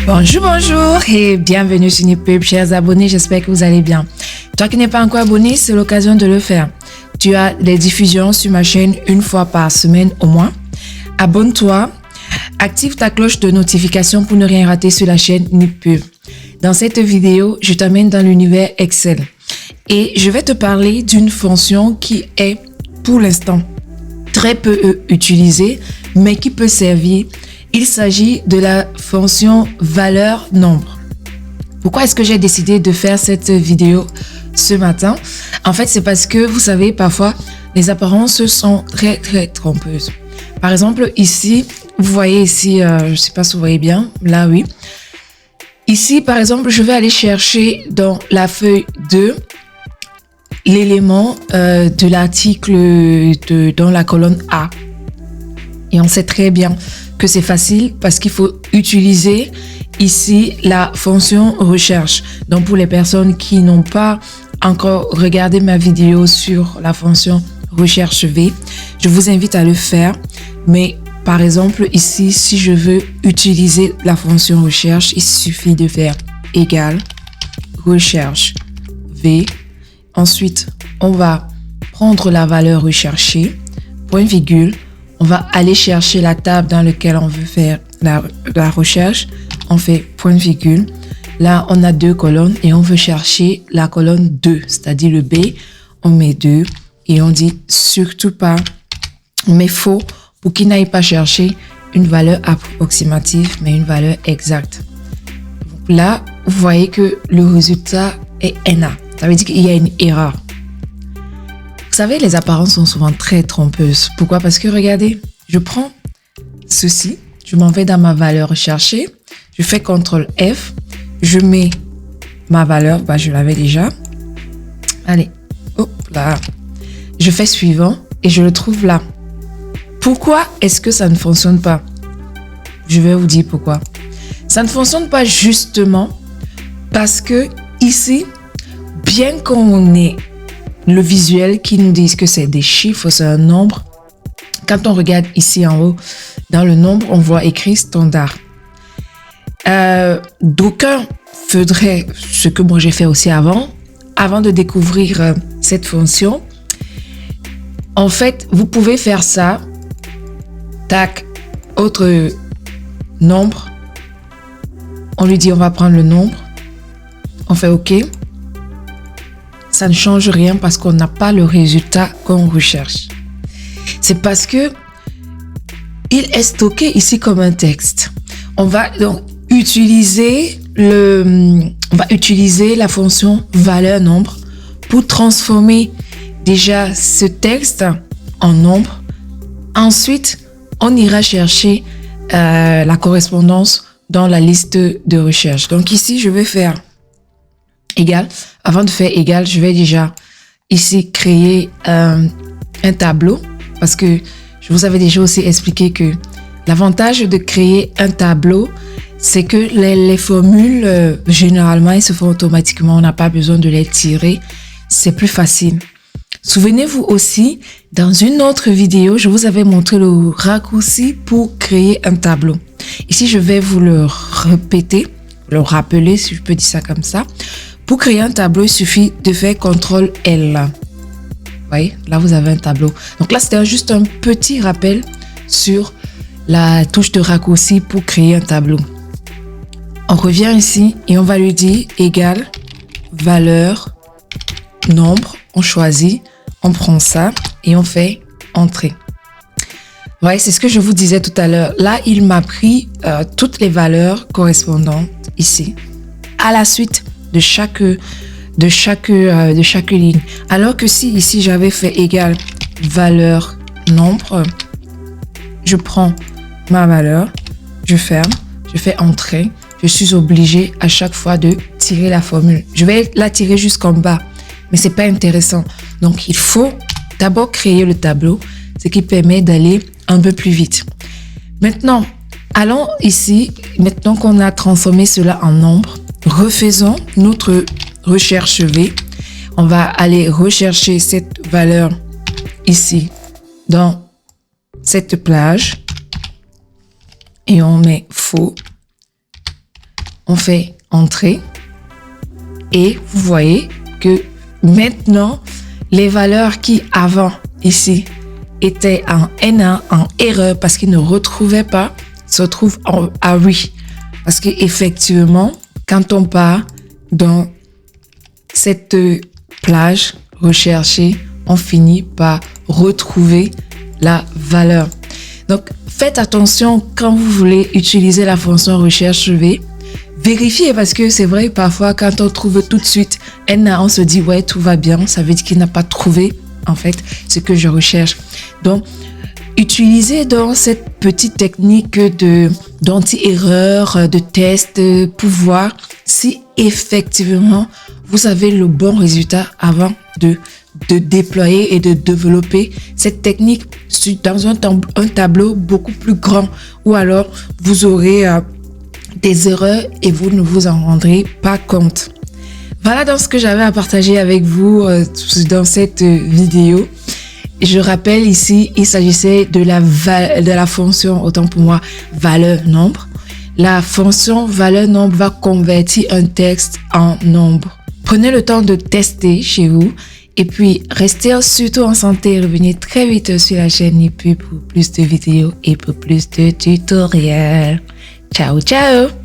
Bonjour et bienvenue sur NipPub, chers abonnés, j'espère que vous allez bien. Toi qui n'es pas encore abonné, c'est l'occasion de le faire. Tu as les diffusions sur ma chaîne une fois par semaine au moins. Abonne-toi, active ta cloche de notification pour ne rien rater sur la chaîne NipPub. Dans cette vidéo, je t'amène dans l'univers Excel et je vais te parler d'une fonction qui est pour l'instant très peu utilisée mais qui peut servir. Il s'agit de la fonction valeur nombre. Pourquoi est-ce que j'ai décidé de faire cette vidéo ce matin? En fait, c'est parce que vous savez, parfois, les apparences sont très trompeuses. Par exemple, ici, vous voyez ici, je ne sais pas si vous voyez bien, là oui. Ici, par exemple, je vais aller chercher dans la feuille 2 l'élément de l'article dans la colonne A. Et on sait très bien que c'est facile parce qu'il faut utiliser ici la fonction recherche. Donc pour les personnes qui n'ont pas encore regardé ma vidéo sur la fonction recherche V, je vous invite à le faire. Mais par exemple ici, si je veux utiliser la fonction recherche, il suffit de faire égal recherche V. Ensuite, on va prendre la valeur recherchée, point virgule. On va aller chercher la table dans laquelle on veut faire la recherche. On fait point virgule. Là, on a deux colonnes et on veut chercher la colonne 2, c'est-à-dire le B. On met 2 et on dit surtout pas, on met faux pour qu'il n'aille pas chercher une valeur approximative, mais une valeur exacte. Là, vous voyez que le résultat est NA. Ça veut dire qu'il y a une erreur. Vous savez, les apparences sont souvent très trompeuses. Pourquoi? Parce que regardez, je prends ceci, je m'en vais dans ma valeur recherchée, je fais CTRL F, je mets ma valeur, je l'avais déjà. Allez, hop là. Je fais suivant et je le trouve là. Pourquoi est-ce que ça ne fonctionne pas? Je vais vous dire pourquoi. Ça ne fonctionne pas justement parce que ici, bien qu'on ait le visuel qui nous dit que c'est des chiffres, c'est un nombre. Quand on regarde ici en haut, dans le nombre, on voit écrit standard. D'aucuns feraient ce que moi j'ai fait aussi avant de découvrir cette fonction. En fait, vous pouvez faire ça. Tac, autre nombre. On lui dit on va prendre le nombre. On fait OK. Ça ne change rien parce qu'on n'a pas le résultat qu'on recherche. C'est parce que il est stocké ici comme un texte. On va donc utiliser la fonction valeur nombre pour transformer déjà ce texte en nombre. Ensuite, on ira chercher la correspondance dans la liste de recherche. Donc ici, je vais faire égal. Avant de faire égal, je vais déjà ici créer un tableau parce que je vous avais déjà aussi expliqué que l'avantage de créer un tableau, c'est que les formules, généralement, elles se font automatiquement. On n'a pas besoin de les tirer. C'est plus facile. Souvenez-vous aussi, dans une autre vidéo, je vous avais montré le raccourci pour créer un tableau. Ici, je vais vous le répéter, le rappeler, si je peux dire ça comme ça. Pour créer un tableau, il suffit de faire CTRL L. Vous voyez, là, vous avez un tableau. Donc là, c'était juste un petit rappel sur la touche de raccourci pour créer un tableau. On revient ici et on va lui dire égal valeur nombre. On choisit, on prend ça et on fait entrée. Vous voyez, c'est ce que je vous disais tout à l'heure. Là, il m'a pris toutes les valeurs correspondantes ici à la suite de chaque ligne. Alors que si ici j'avais fait égal valeur nombre, je prends ma valeur, je ferme, je fais entrée, je suis obligé à chaque fois de tirer la formule. Je vais la tirer jusqu'en bas, mais c'est pas intéressant. Donc il faut d'abord créer le tableau, ce qui permet d'aller un peu plus vite. Maintenant, allons ici, maintenant qu'on a transformé cela en nombre, refaisons notre recherche V. On va aller rechercher cette valeur ici dans cette plage et on met faux. On fait entrée et vous voyez que maintenant, les valeurs qui avant ici étaient en N1, en erreur parce qu'ils ne retrouvaient pas, se retrouvent à oui. Parce qu'effectivement, quand on part dans cette plage recherchée, on finit par retrouver la valeur. Donc, faites attention quand vous voulez utiliser la fonction recherche V. Vérifiez parce que c'est vrai, parfois, quand on trouve tout de suite N1, on se dit, ouais, tout va bien. Ça veut dire qu'il n'a pas trouvé, en fait, ce que je recherche. Donc, utilisez donc cette petite technique d'anti-erreur, de test, pour voir si effectivement, vous avez le bon résultat avant de déployer et de développer cette technique dans un tableau beaucoup plus grand, ou alors vous aurez des erreurs et vous ne vous en rendrez pas compte. Voilà donc ce que j'avais à partager avec vous dans cette vidéo. Je rappelle ici, il s'agissait de la fonction, autant pour moi, valeur nombre. La fonction valeur nombre va convertir un texte en nombre. Prenez le temps de tester chez vous et puis restez surtout en santé et revenez très vite sur la chaîne Nipub pour plus de vidéos et pour plus de tutoriels. Ciao, ciao!